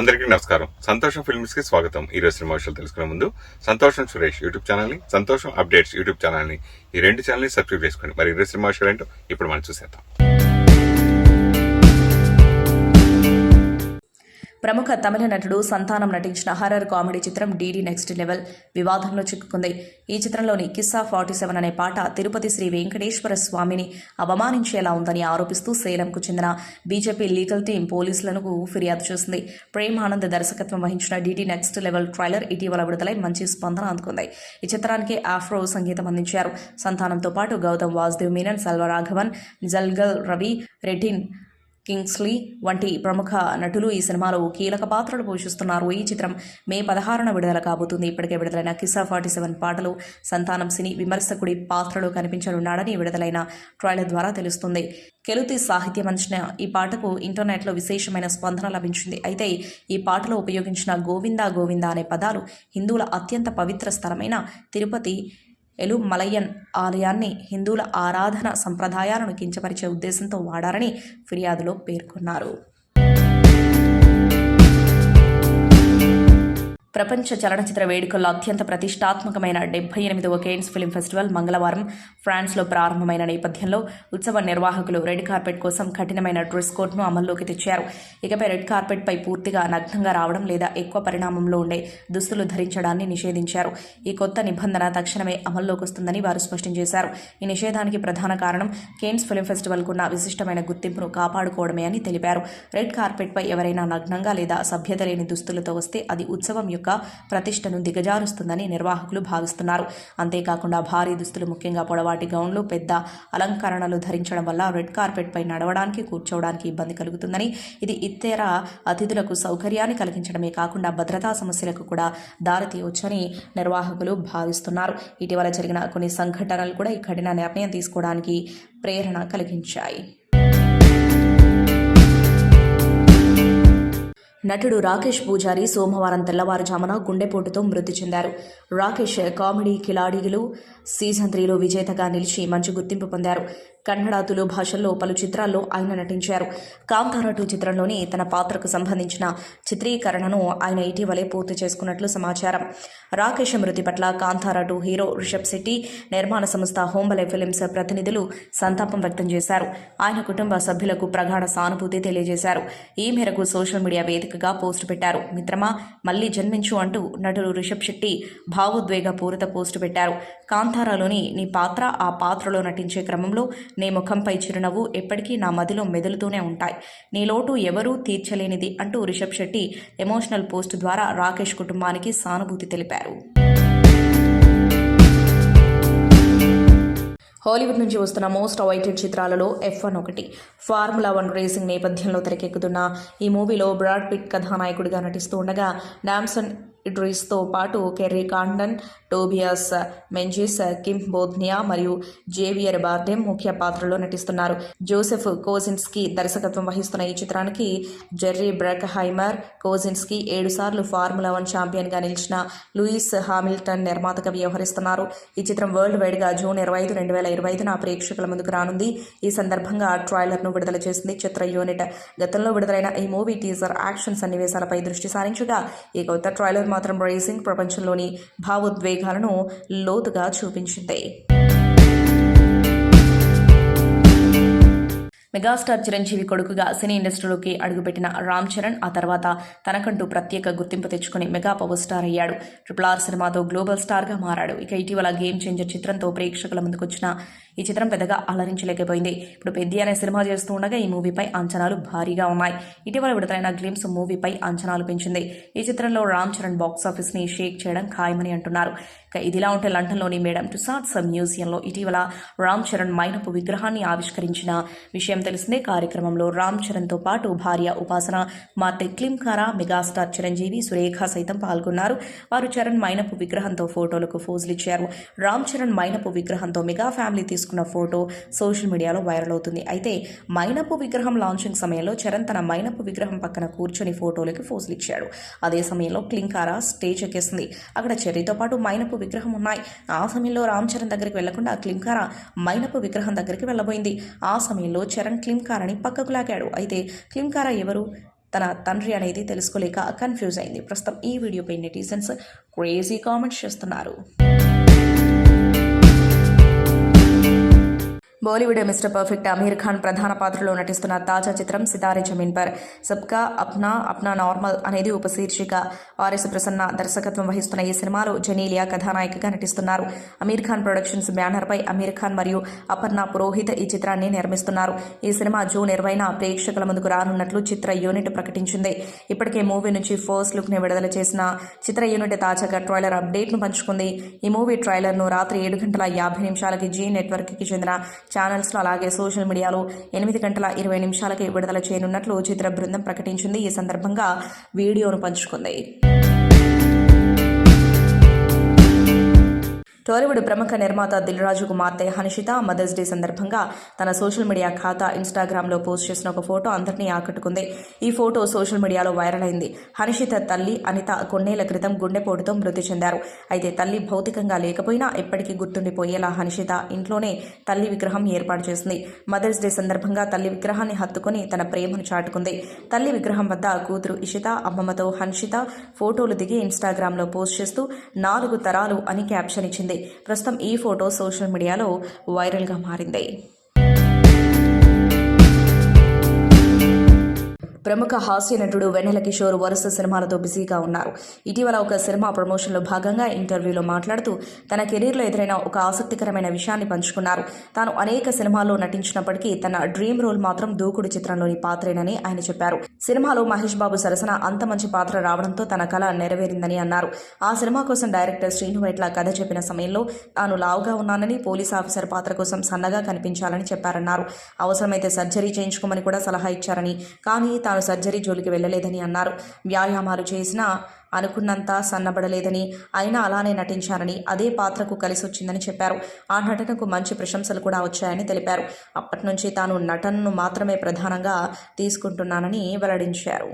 అందరికీ నమస్కారం. సంతోషం ఫిల్మ్స్ కి స్వాగతం. ఈ రోజు సినిమా విషయాలు తెలుసుకునే ముందు సంతోషం సురేష్ యూట్యూబ్ ఛానల్ ని, సంతోషం అప్డేట్స్ యూట్యూబ్ ఛానల్ ని, ఈ రెండు ఛానల్ ని సబ్స్క్రైబ్ చేసుకోండి. మరి ఈ రోజు సినిమా విషయాలు ఏంటో ఇప్పుడు మనం చూసేద్దాం. ప్రముఖ తమిళ నటుడు సంతానం నటించిన హర్రర్ కామెడీ చిత్రం డీడీ నెక్స్ట్ లెవెల్ వివాదంలో చిక్కుకుంది. ఈ చిత్రంలోని కిస్సా 47 అనే పాట తిరుపతి శ్రీ వెంకటేశ్వర స్వామిని అవమానించేలా ఉందని ఆరోపిస్తూ సేలంకు చెందిన బీజేపీ లీగల్ టీం పోలీసులకు ఫిర్యాదు చేసింది. ప్రేమ్ ఆనంద్ దర్శకత్వం వహించిన డీడీ నెక్స్ట్ లెవెల్ ట్రైలర్ ఇటీవల విడుదలై మంచి స్పందన అందుకుంది. ఈ చిత్రానికి ఆఫ్రో సంగీతం అందించారు. సంతానంతో పాటు గౌతమ్ వాసుదేవ్ మీనన్, సెల్వరాఘవన్, జల్గల్ రవి, రెటిన్ కింగ్స్లీ వంటి ప్రముఖ నటులు ఈ సినిమాలో కీలక పాత్రలు పోషిస్తున్నారు. ఈ చిత్రం మే 16న విడుదల కాబోతుంది. ఇప్పటికే విడుదలైన కిస్సా 47 పాటలు సంతానం సినీ విమర్శకుడి పాత్రలో కనిపించనున్నాడని విడుదలైన ట్రైలర్ ద్వారా తెలుస్తుంది. కెలుతి సాహిత్యం అందించిన ఈ పాటకు ఇంటర్నెట్లో విశేషమైన స్పందన లభించింది. అయితే ఈ పాటలో ఉపయోగించిన గోవిందా గోవిందా అనే పదాలు హిందువుల అత్యంత పవిత్ర స్థలమైన తిరుపతి ఎలుమలయన్ ఆలయాన్ని, హిందువుల ఆరాధన సంప్రదాయాలను కించపరిచే ఉద్దేశంతో వాడారని ఫిర్యాదులో పేర్కొన్నారు. ప్రపంచ చలనచిత్ర వేడుకల్లో అత్యంత ప్రతిష్టాత్మకమైన 78వ కేన్స్ ఫిల్మ్ ఫెస్టివల్ మంగళవారం ఫ్రాన్స్లో ప్రారంభమైన నేపథ్యంలో ఉత్సవ నిర్వాహకులు రెడ్ కార్పెట్ కోసం కఠినమైన డ్రెస్ కోడ్ను అమల్లోకి తెచ్చారు. ఇకపై రెడ్ కార్పెట్పై పూర్తిగా నగ్నంగా రావడం లేదా ఎక్కువ పరిణామంలో ఉండే దుస్తులు ధరించడాన్ని నిషేధించారు. ఈ కొత్త నిబంధన తక్షణమే అమల్లోకి వస్తుందని వారు స్పష్టం చేశారు. ఈ నిషేధానికి ప్రధాన కారణం కేన్స్ ఫిల్మ్ ఫెస్టివల్కున్న విశిష్టమైన గుర్తింపును కాపాడుకోవడమే అని తెలిపారు. రెడ్ కార్పెట్పై ఎవరైనా నగ్నంగా లేదా సభ్యత లేని దుస్తులతో వస్తే అది ఉత్సవం యొక్క ప్రతిష్టను దిగజారుస్తుందని నిర్వాహకులు భావిస్తున్నారు. అంతేకాకుండా భారీ దుస్తులు, ముఖ్యంగా పొడవాటి గౌన్లు, పెద్ద అలంకరణలు ధరించడం వల్ల రెడ్ కార్పెట్ పై నడవడానికి, కూర్చోవడానికి ఇబ్బంది కలుగుతుందని, ఇది ఇతర అతిథులకు సౌకర్యాన్ని కలిగించడమే కాకుండా భద్రతా సమస్యలకు కూడా దారితీయవచ్చని నిర్వాహకులు భావిస్తున్నారు. ఇటీవల జరిగిన కొన్ని సంఘటనలు కూడా ఈ కఠిన నిర్ణయం తీసుకోవడానికి ప్రేరణ కలిగించాయి. నటుడు రాకేష్ పూజారి సోమవారం తెల్లవారుజామున గుండెపోటుతో మృతి చెందారు. రాకేష్ కామెడీ కిలాడీలు సీజన్ 3లో విజేతగా నిలిచి మంచి గుర్తింపు పొందారు. కన్నడ, తులు భాషల్లో పలు చిత్రాల్లో ఆయన నటించారు. కాంతారా 2 చిత్రంలోని తన పాత్రకు సంబంధించిన చిత్రీకరణను ఆయన ఇటీవలే పూర్తి చేసుకున్నట్లు సమాచారం. రాకేష్ మృతి పట్ల కాంతారా 2 హీరో రిషబ్ శెట్టి, నిర్మాణ సంస్థ హోంబలే ఫిల్మ్స్ ప్రతినిధులు సంతాపం వ్యక్తం చేశారు. ఆయన కుటుంబ సభ్యులకు ప్రగాఢ సానుభూతి తెలియజేశారు. ఈ మేరకు సోషల్ మీడియా వేదికగా పోస్టు పెట్టారు. మిత్రమా, మళ్లీ జన్మించు అంటూ నటుడు రిషబ్ శెట్టి భావోద్వేగ పూరిత పోస్టు పెట్టారు. కాంతారాలోని నీ పాత్ర, ఆ పాత్రలో నటించే క్రమంలో నీ ముఖంపై చిరునవ్వు ఎప్పటికీ నా మదిలో మెదులుతూనే ఉంటాయి. నీ లోటు ఎవరూ తీర్చలేనిది అంటూ రిషబ్ శెట్టి ఎమోషనల్ పోస్ట్ ద్వారా రాకేష్ కుటుంబానికి సానుభూతి తెలిపారు. హాలీవుడ్ నుంచి వస్తున్న మోస్ట్ అవైటెడ్ చిత్రాలలో F1 ఒకటి. ఫార్ములా 1 రేసింగ్ నేపథ్యంలో తెరకెక్కుతున్న ఈ మూవీలో బ్రాడ్ పిట్ కథానాయకుడిగా నటిస్తూ ఉండగా డామ్సన్ ఇడ్రిస్తో పాటు కెర్రీ కాండన్, టోబియాస్ మెంజిస్, కిమ్ బోధ్నియా మరియు జేవియర్ బార్డెమ్ ముఖ్య పాత్రలో నటిస్తున్నారు. జోసెఫ్ కోజిన్స్కీ దర్శకత్వం వహిస్తున్న ఈ చిత్రానికి జెర్రీ బ్రక్హైమర్. కోజిన్స్కీ 7 సార్లు ఫార్ములా 1 ఛాంపియన్గా నిలిచిన లూయిస్ హామిల్టన్ నిర్మాతగా వ్యవహరిస్తున్నారు. ఈ చిత్రం వరల్డ్ వైడ్గా జూన్ 25, 2025న ప్రేక్షకుల ముందుకు రానుంది. ఈ సందర్భంగా ట్రైలర్ను విడుదల చేసింది చిత్ర యూనిట్. గతంలో విడుదలైన ఈ మూవీ టీజర్ యాక్షన్ సన్నివేశాలపై దృష్టి సారించగా, ఈ కొత్త ట్రైలర్ మాత్రం రేసింగ్ ప్రపంచంలోని భావోద్వేగాలను లోతుగా చూపించింది. మెగాస్టార్ చిరంజీవి కొడుకుగా సినీ ఇండస్ట్రీలోకి అడుగుపెట్టిన రామ్ చరణ్ ఆ తర్వాత తనకంటూ ప్రత్యేక గుర్తింపు తెచ్చుకుని మెగా పవర్ స్టార్ అయ్యాడు. RRR సినిమాతో గ్లోబల్ స్టార్గా మారాడు. ఇక ఇటీవల గేమ్ చేంజర్ చిత్రంతో ప్రేక్షకుల ముందుకొచ్చిన ఈ చిత్రం పెద్దగా అలరించలేకపోయింది. ఇప్పుడు పెద్ది అనే సినిమా చేస్తూ ఉండగా ఈ మూవీపై అంచనాలు భారీగా ఉన్నాయి. ఇటీవల విడుదలైన గ్లిమ్స్ మూవీపై అంచనాలు పెంచింది. ఈ చిత్రంలో రామ్ చరణ్ బాక్సాఫీస్ని షేక్ చేయడం ఖాయమని అంటున్నారు. ఇక ఇదిలా ఉంటే లండన్లోని మేడమ్ టుసాడ్స్ మ్యూజియంలో ఇటీవల రామ్ చరణ్ మైనపు విగ్రహాన్ని ఆవిష్కరించిన విషయం తెలిసిందే. కార్యక్రమంలో రామ్ చరణ్తో పాటు భార్య ఉపాసన, మార్తె క్లింకారా, మెగాస్టార్ చిరంజీవి, సురేఖ సైతం పాల్గొన్నారు. వారు చరణ్ మైనపు విగ్రహంతో ఫోటోలకు ఫోజులిచ్చారు. రామ్ చరణ్ మైనపు విగ్రహంతో మెగా ఫ్యామిలీ తీసుకున్న ఫోటో సోషల్ మీడియాలో వైరల్ అవుతుంది. అయితే మైనపు విగ్రహం లాంచింగ్ సమయంలో చరణ్ తన మైనపు విగ్రహం పక్కన కూర్చొని ఫోటోలకి ఫోజులిచ్చాడు. అదే సమయంలో క్లింకారా స్టేజ్ ఎక్కేసింది. అక్కడ చెర్రీతో పాటు మైనపు విగ్రహం ఉన్నాయి. ఆ సమయంలో రామ్ చరణ్ దగ్గరికి వెళ్లకుండా క్లింకారా మైనపు విగ్రహం దగ్గరికి వెళ్లబోయింది. ఆ సమయంలో చరణ్ క్లింకారాని పక్కకు లాగాడు. అయితే క్లింకారా ఎవరు? తన తండ్రి అనేది తెలుసుకోలేక కన్ఫ్యూజ్ అయింది. ప్రస్తుతం ఈ వీడియోపై నెటిజన్స్ క్రేజీ కామెంట్స్ చేస్తున్నారు. బాలీవుడ్ మిస్టర్ పర్ఫెక్ట్ అమీర్ ఖాన్ ప్రధాన పాత్రలో నటిస్తున్న తాజా చిత్రం సితారే జమీన్ పర్. సబ్కా అప్నా అప్నా నార్మల్ అనేది ఉపశీర్షిక. ఆర్ఎస్ ప్రసన్న దర్శకత్వం వహిస్తున్న ఈ సినిమాలో జెనీలియా కథానాయికగా నటిస్తున్నారు. అమీర్ ఖాన్ ప్రొడక్షన్స్ బ్యానర్ పై అమీర్ ఖాన్ మరియు అపర్ణ పురోహిత్ ఈ చిత్రాన్ని నిర్మిస్తున్నారు. ఈ సినిమా జూన్ 20న ప్రేక్షకుల ముందుకు రానున్నట్లు చిత్ర యూనిట్ ప్రకటించింది. ఇప్పటికే మూవీ నుంచి ఫస్ట్ లుక్ ని విడుదల చేసిన చిత్ర యూనిట్ తాజాగా ట్రైలర్ అప్డేట్ ను పంచుకుంది. ఈ మూవీ ట్రైలర్ ను రాత్రి 7:50 జీ నెట్వర్క్ కి చెందిన ఛానల్స్లో అలాగే సోషల్ మీడియాలో 8:20 విడుదల చేయనున్నట్లు చిత్ర బృందం ప్రకటించింది. ఈ సందర్భంగా వీడియోను పంచుకుంది. టాలీవుడ్ ప్రముఖ నిర్మాత దిల్ రాజు కుమార్తె హనిషిత మదర్స్ డే సందర్భంగా తన సోషల్ మీడియా ఖాతా ఇన్స్టాగ్రామ్లో పోస్ట్ చేసిన ఒక ఫోటో అందరినీ ఆకట్టుకుంది. ఈ ఫోటో సోషల్ మీడియాలో వైరల్ అయింది. హనిషిత తల్లి అనిత కొన్నేళ్ల క్రితం గుండెపోటుతో మృతి చెందారు. అయితే తల్లి భౌతికంగా లేకపోయినా ఎప్పటికీ గుర్తుండిపోయేలా హనిషిత ఇంట్లోనే తల్లి విగ్రహం ఏర్పాటు చేసింది. మదర్స్ డే సందర్భంగా తల్లి విగ్రహాన్ని హత్తుకుని తన ప్రేమను చాటుకుంది. తల్లి విగ్రహం వద్ద కూతురు ఇషిత అమ్మమ్మతో హనిషిత ఫోటోలు దిగి ఇన్స్టాగ్రామ్లో పోస్ట్ చేస్తూ 4 తరాలు అని క్యాప్షన్ ఇచ్చింది. ప్రస్తుతం ఈ ఫోటో సోషల్ మీడియాలో వైరల్గా మారింది. ప్రముఖ హాస్య నటుడు వెన్నెల కిషోర్ వరుస సినిమాలతో బిజీగా ఉన్నారు. ఇటీవల ఒక సినిమా ప్రమోషన్లో భాగంగా ఇంటర్వ్యూలో మాట్లాడుతూ తన కెరీర్లో ఎదురైన ఒక ఆసక్తికరమైన విషయాన్ని పంచుకున్నారు. తాను అనేక సినిమాల్లో నటించినప్పటికీ తన డ్రీమ్ రోల్ మాత్రం దూకుడు చిత్రంలోని పాత్రేనని ఆయన చెప్పారు. సినిమాలో మహేష్ బాబు సరసన అంత మంచి పాత్ర రావడంతో తన కల నెరవేరిందని అన్నారు. ఆ సినిమా కోసం డైరెక్టర్ శ్రీను వైట్ల కథ చెప్పిన సమయంలో తాను లావుగా ఉన్నానని, పోలీస్ ఆఫీసర్ పాత్ర కోసం సన్నగా కనిపించాలని చెప్పారన్నారు. అవసరమైతే సర్జరీ చేయించుకోమని కూడా సలహా ఇచ్చారని, కానీ తాను సర్జరీ జోలికి వెళ్లలేదని అన్నారు. వ్యాయామాలు చేసినా అనుకున్నంత సన్నబడలేదని, అయినా అలానే నటించారని, అదే పాత్రకు కలిసొచ్చిందని చెప్పారు. ఆ నటనకు మంచి ప్రశంసలు కూడా వచ్చాయని తెలిపారు. అప్పటి నుంచి తాను నటనను మాత్రమే ప్రధానంగా తీసుకుంటున్నానని వెల్లడించారు.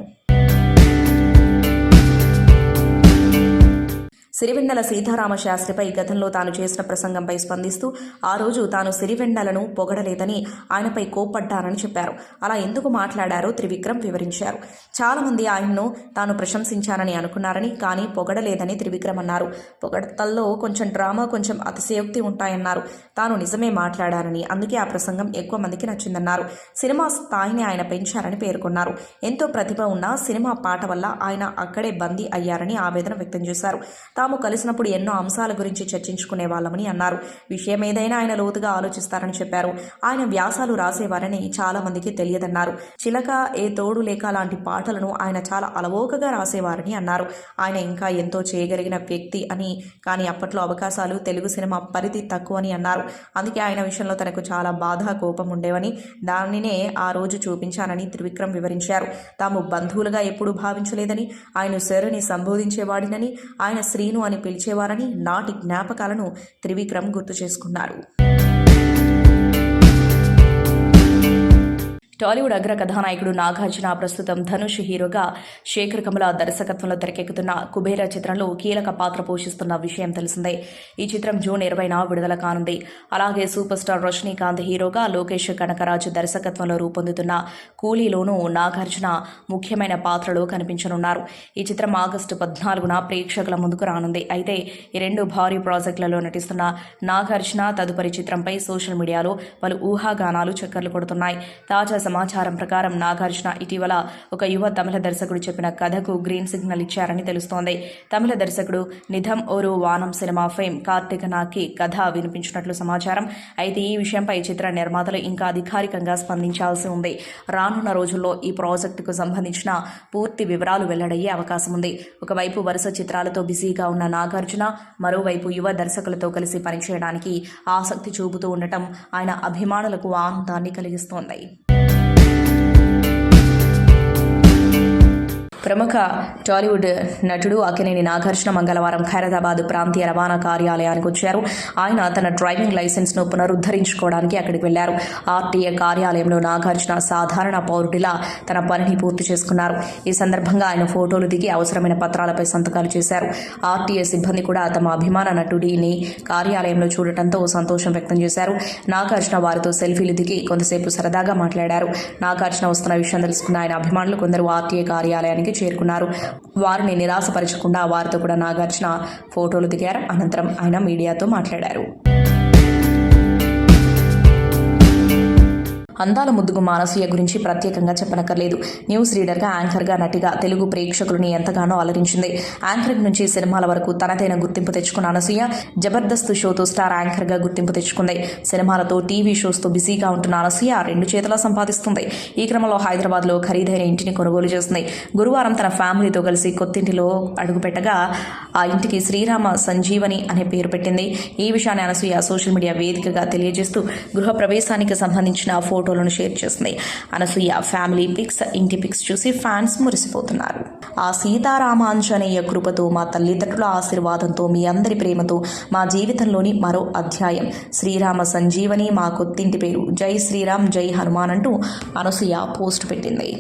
సిరివెన్నెల సీతారామ శాస్త్రిపై గతంలో తాను చేసిన ప్రసంగంపై స్పందిస్తూ ఆ రోజు తాను సిరివెన్నెలను పొగడలేదని, ఆయనపై కోప్పడ్డానని చెప్పారు. అలా ఎందుకు మాట్లాడారో త్రివిక్రమ్ వివరించారు. చాలా మంది ఆయన్ను తాను ప్రశంసించానని అనుకున్నారని, కానీ పొగడలేదని త్రివిక్రమ్ అన్నారు. పొగడతల్లో కొంచెం డ్రామా, కొంచెం అతిశయోక్తి ఉంటాయన్నారు. తాను నిజమే మాట్లాడారని, అందుకే ఆ ప్రసంగం ఎక్కువ మందికి నచ్చిందన్నారు. సినిమా స్థాయిని ఆయన పెంచారని పేర్కొన్నారు. ఎంతో ప్రతిభ ఉన్న సినిమా పాట వల్ల ఆయన అక్కడే బందీ అయ్యారని ఆవేదన వ్యక్తం చేశారు. తాము కలిసినప్పుడు ఎన్నో అంశాల గురించి చర్చించుకునే వాళ్ళమని అన్నారు. విషయం ఏదైనా ఆయన లోతుగా ఆలోచిస్తారని చెప్పారు. ఆయన వ్యాసాలు రాసేవారని చాలా మందికి తెలియదన్నారు. చిలక, ఏ తోడు లేక లాంటి పాటలను ఆయన చాలా అలవోకగా రాసేవారని అన్నారు. ఆయన ఇంకా ఎంతో చేయగలిగిన వ్యక్తి అని, కానీ అప్పట్లో అవకాశాలు తెలుగు సినిమా పరిధి తక్కువని అన్నారు. అందుకే ఆయన విషయంలో తనకు చాలా బాధ, కోపం ఉండేవని, దానినే ఆ రోజు చూపించానని త్రివిక్రమ్ వివరించారు. తాము బంధువులుగా ఎప్పుడూ భావించలేదని, ఆయన సార్ని సంబోధించేవాడినని, ఆయన శ్రీను అని పిలిచేవారని నాటి జ్ఞాపకాలను త్రివిక్రమ్ గుర్తు చేసుకున్నారు. టాలీవుడ్ అగ్ర కథానాయకుడు నాగార్జున ప్రస్తుతం ధనుష్ హీరోగా శేఖర్ కమల దర్శకత్వంలో తెరకెక్కుతున్న కుబేర చిత్రంలో కీలక పాత్ర పోషిస్తున్న విషయం తెలిసిందే. ఈ చిత్రం జూన్ 20న విడుదల కానుంది. అలాగే సూపర్ స్టార్ రజనీకాంత్ హీరోగా లోకేష్ కనకరాజు దర్శకత్వంలో రూపొందుతున్న కూలీలోనూ నాగార్జున ముఖ్యమైన పాత్రలో కనిపించనున్నారు. ఈ చిత్రం ఆగస్టు 14న ప్రేక్షకుల ముందుకు రానుంది. అయితే ఈ 2 భారీ ప్రాజెక్టులలో నటిస్తున్న నాగార్జున తదుపరి చిత్రంపై సోషల్ మీడియాలో పలు ఊహాగానాలు చక్కర్లు కొడుతున్నాయి. తాజా సమాచారం ప్రకారం నాగార్జున ఇటీవల ఒక యువ తమిళ దర్శకుడు చెప్పిన కథకు గ్రీన్ సిగ్నల్ ఇచ్చారని తెలుస్తోంది. తమిళ దర్శకుడు నిధం ఓరు వానం సినిమా ఫేమ్ కార్తికనాకి కథ వినిపించినట్లు సమాచారం. అయితే ఈ విషయంపై చిత్ర నిర్మాతలు ఇంకా అధికారికంగా స్పందించాల్సి ఉంది. రానున్న రోజుల్లో ఈ ప్రాజెక్టుకు సంబంధించిన పూర్తి వివరాలు వెల్లడయ్యే అవకాశం ఉంది. ఒకవైపు వరుస చిత్రాలతో బిజీగా ఉన్న నాగార్జున, మరోవైపు యువ దర్శకులతో కలిసి పనిచేయడానికి ఆసక్తి చూపుతూ ఉండటం ఆయన అభిమానులకు ఆనందాన్ని కలిగిస్తోంది. ప్రముఖ టాలీవుడ్ నటుడు అక్కినేని నాగార్జున మంగళవారం ఖైరతాబాద్ ప్రాంతీయ రవాణా కార్యాలయానికి వచ్చారు. ఆయన తన డ్రైవింగ్ లైసెన్స్ ను పునరుద్ధరించుకోవడానికి అక్కడికి వెళ్లారు. ఆర్టీఏ కార్యాలయంలో నాగార్జున సాధారణ పౌరుడిలా తన పనిని పూర్తి చేసుకున్నారు. ఈ సందర్భంగా ఆయన ఫోటోలు దిగి అవసరమైన పత్రాలపై సంతకాలు చేశారు. ఆర్టీఏ సిబ్బంది కూడా తమ అభిమాన నటుడిని కార్యాలయంలో చూడటంతో సంతోషం వ్యక్తం చేశారు. నాగార్జున వారితో సెల్ఫీలు దిగి కొంతసేపు సరదాగా మాట్లాడారు. నాగార్జున వస్తున్న విషయం తెలుసుకున్న ఆయన అభిమానులు కొందరు ఆర్టీఏ కార్యాలయానికి చేరుకున్నారు. వారిని నిరాశపరచకుండా వారితో కూడా నాగార్జున ఫోటోలు దిగారు. అనంతరం ఆయన మీడియాతో మాట్లాడారు. అందాల ముద్దుగు మానసీయ గురించి ప్రత్యేకంగా చెప్పనక్కర్లేదు. న్యూస్ రీడర్గా, యాంకర్గా, నటిగా తెలుగు ప్రేక్షకులని ఎంతగానో అలరించింది. యాంకరింగ్ నుంచి సినిమాల వరకు తనదైన గుర్తింపు తెచ్చుకున్న అనసూయ జబర్దస్త్ షోతో స్టార్ యాంకర్గా గుర్తింపు తెచ్చుకుంది. సినిమాలతో, టీవీ షోస్తో బిజీగా ఉంటున్న అనసూయ 2 చేతులా సంపాదిస్తుంది. ఈ క్రమంలో హైదరాబాద్లో ఖరీదైన ఇంటిని కొనుగోలు చేసింది. గురువారం తన ఫ్యామిలీతో కలిసి కొత్తింటిలో అడుగుపెట్టగా ఆ ఇంటికి శ్రీరామ సంజీవని అనే పేరు పెట్టింది. ఈ విషయాన్ని అనసూయ సోషల్ మీడియా వేదికగా తెలియజేస్తూ గృహ ప్రవేశానికి సంబంధించిన ఫోటోలను షేర్ చేసింది. అనసూయ ఫ్యామిలీ పిక్స్, ఇంటి పిక్స్ చూసి ఫ్యాన్స్ మురిసిపోతున్నారు. ఆ సీతారామాంజనేయ కృపతో, మా తల్లిదండ్రుల ఆశీర్వాదంతో, మీ అందరి ప్రేమతో మా జీవితంలోని మరో అధ్యాయం. శ్రీరామ సంజీవని మా కొత్తింటి పేరు. జై శ్రీరామ్, జై హనుమాన్ అంటూ అనసూయ పోస్ట్ పెట్టింది.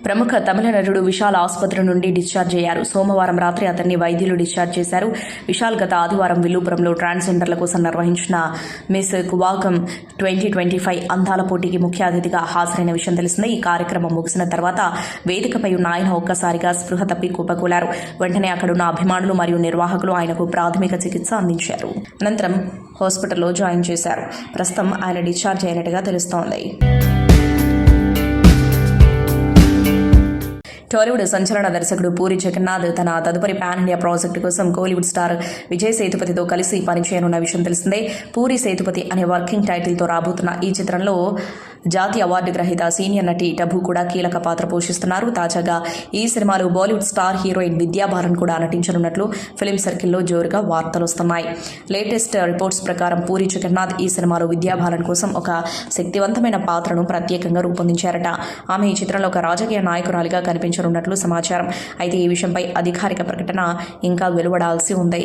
ప్రముఖ తమిళ నటుడు విశాల్ ఆసుపత్రి నుండి డిశ్చార్జ్ అయ్యారు. సోమవారం రాత్రి అతన్ని వైద్యులు డిశ్చార్జ్ చేశారు. విశాల్ గత ఆదివారం విల్లుపురంలో ట్రాన్స్జెండర్ల కోసం నిర్వహించిన మిస్ కువాగం 2025 అందాల పోటీకి ముఖ్య అతిథిగా హాజరైన విషయం తెలిసిందే. ఈ కార్యక్రమం ముగిసిన తర్వాత వేదికపై ఉన్న ఆయన ఒక్కసారిగా స్పృహ తప్పి కుప్పకూలారు. వెంటనే అక్కడున్న అభిమానులు మరియు నిర్వాహకులు ఆయనకు ప్రాథమిక చికిత్స అందించారు. అనంతరం హాస్పిటల్లో జాయిన్ చేశారు. ప్రస్తుతం ఆయన డిశ్చార్జ్ అయినట్టుగా తెలుస్తోంది. టాలీవుడ్ సంచలన దర్శకుడు పూరి జగన్నాథ్ తన తదుపరి పాన్ ఇండియా ప్రాజెక్టు కోసం కోలీవుడ్ స్టార్ విజయ్ సేతుపతితో కలిసి పనిచేయనున్న విషయం తెలిసిందే. పూరి సేతుపతి అనే వర్కింగ్ టైటిల్తో రాబోతున్న ఈ చిత్రంలో జాతీయ అవార్డు గ్రహీత సీనియర్ నటి టబు కూడా కీలక పాత్ర పోషిస్తున్నారు. తాజాగా ఈ సినిమాలో బాలీవుడ్ స్టార్ హీరోయిన్ విద్యా బాలన్ కూడా నటించనున్నట్లు ఫిల్మ్ సర్కిల్లో జోరుగా వార్తలు వస్తున్నాయి. లేటెస్ట్ రిపోర్ట్స్ ప్రకారం పూరి జగన్నాథ్ ఈ సినిమాలో విద్యా బాలన్ కోసం ఒక శక్తివంతమైన పాత్రను ప్రత్యేకంగా రూపొందించారట. ఆమె ఈ చిత్రంలో ఒక రాజకీయ నాయకురాలిగా కనిపించనున్నట్లు సమాచారం. అయితే ఈ విషయంపై అధికారిక ప్రకటన ఇంకా వెలువడాల్సి ఉంది.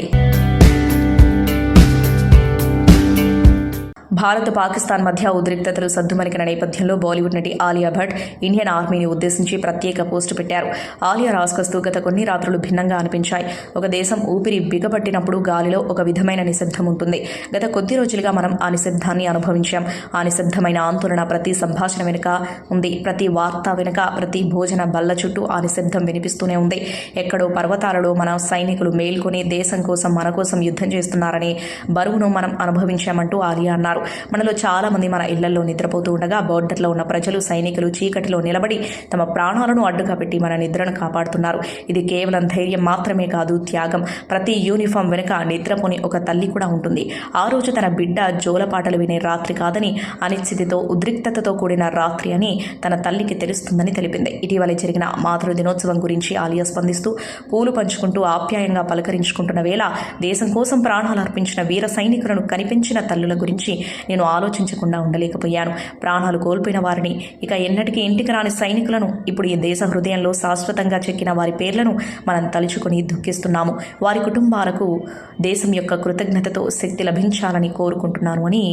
భారత్, పాకిస్తాన్ మధ్య ఉద్రిక్తతలు సద్దుమణిగిన నేపథ్యంలో బాలీవుడ్ నటి ఆలియా భట్ ఇండియన్ ఆర్మీని ఉద్దేశించి ప్రత్యేక పోస్టు పెట్టారు. ఆలియా రాసుకొస్తూ గత కొన్ని రాత్రులు భిన్నంగా అనిపించాయి. ఒక దేశం ఊపిరి బిగపట్టినప్పుడు గాలిలో ఒక విధమైన నిశ్శబ్దం ఉంటుంది. గత కొద్ది రోజులుగా మనం ఆ నిశ్శబ్దాన్ని అనుభవించాం. ఆ నిశ్శబ్దమైన ఆందోళన ప్రతి సంభాషణ వెనుక ఉంది. ప్రతి వార్త వెనుక, ప్రతి భోజన బల్ల చుట్టూ ఆ నిశ్శబ్దం వినిపిస్తూనే ఉంది. ఎక్కడో పర్వతాలలో మన సైనికులు మేల్కొని దేశం కోసం, మన కోసం యుద్ధం చేస్తున్నారనే బరువును మనం అనుభవించామంటూ ఆలియా అన్నారు. మనలో చాలా మంది మన ఇళ్లలో నిద్రపోతూ ఉండగా బోర్డర్లో ఉన్న ప్రజలు, సైనికులు చీకటిలో నిలబడి తమ ప్రాణాలను అడ్డుగా పెట్టి మన నిద్రను కాపాడుతున్నారు. ఇది కేవలం ధైర్యం మాత్రమే కాదు, త్యాగం. ప్రతి యూనిఫామ్ వెనుక నిద్రపోని ఒక తల్లి కూడా ఉంటుంది. ఆ రోజు తన బిడ్డ జోలపాటలు వినే రాత్రి కాదని, అనిశ్చితితో, ఉద్రిక్తతతో కూడిన రాత్రి అని తన తల్లికి తెలుస్తుందని తెలిపింది. ఇటీవల జరిగిన మాతృ దినోత్సవం గురించి ఆలియా స్పందిస్తూ, పూలు పంచుకుంటూ ఆప్యాయంగా పలకరించుకుంటున్న వేళ దేశం కోసం ప్రాణాలు అర్పించిన వీర సైనికులను కనిపించిన తల్లుల గురించి నేను ఆలోచించకుండా ఉండలేకపోయాను. ప్రాణాలు కోల్పోయిన వారిని, ఇక ఎన్నటికీ ఇంటికి రాని సైనికులను, ఇప్పుడు ఈ దేశ హృదయంలో శాశ్వతంగా చెక్కిన వారి పేర్లను మనం తలుచుకుని దుఃఖిస్తున్నాము. వారి కుటుంబాలకు దేశం యొక్క కృతజ్ఞతతో శక్తి లభించాలని కోరుకుంటున్నాను అని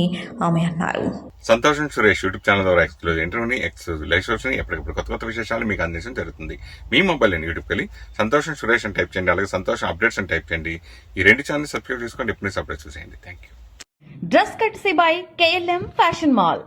ఆమె అన్నారు. సంతోషం సురేష్ యూట్యూబ్ ఛానల్ ద్వారా ఎక్స్క్లూజివ్ ఇంటర్వ్యూని, ఎక్స్క్లూజివ్ లైవ్ షోస్ని, ఎప్పటికప్పుడు కొత్త విశేషాలు మీకు అందించడం జరుగుతుంది. మీ మొబైల్ యూట్యూబ్కి వెళ్ళి సంతోషం సురేష్ అని టైప్ చేయండి. అలాగే సంతోషం అప్డేట్స్ అని టైప్ చేయండి. ఈ 2 ఛానల్ సబ్స్క్రైబ్ చేసుకోండి. ఎప్పుడు అప్డేట్స్ చూసేయండి. Thank you. Dress courtesy by KLM Fashion Mall.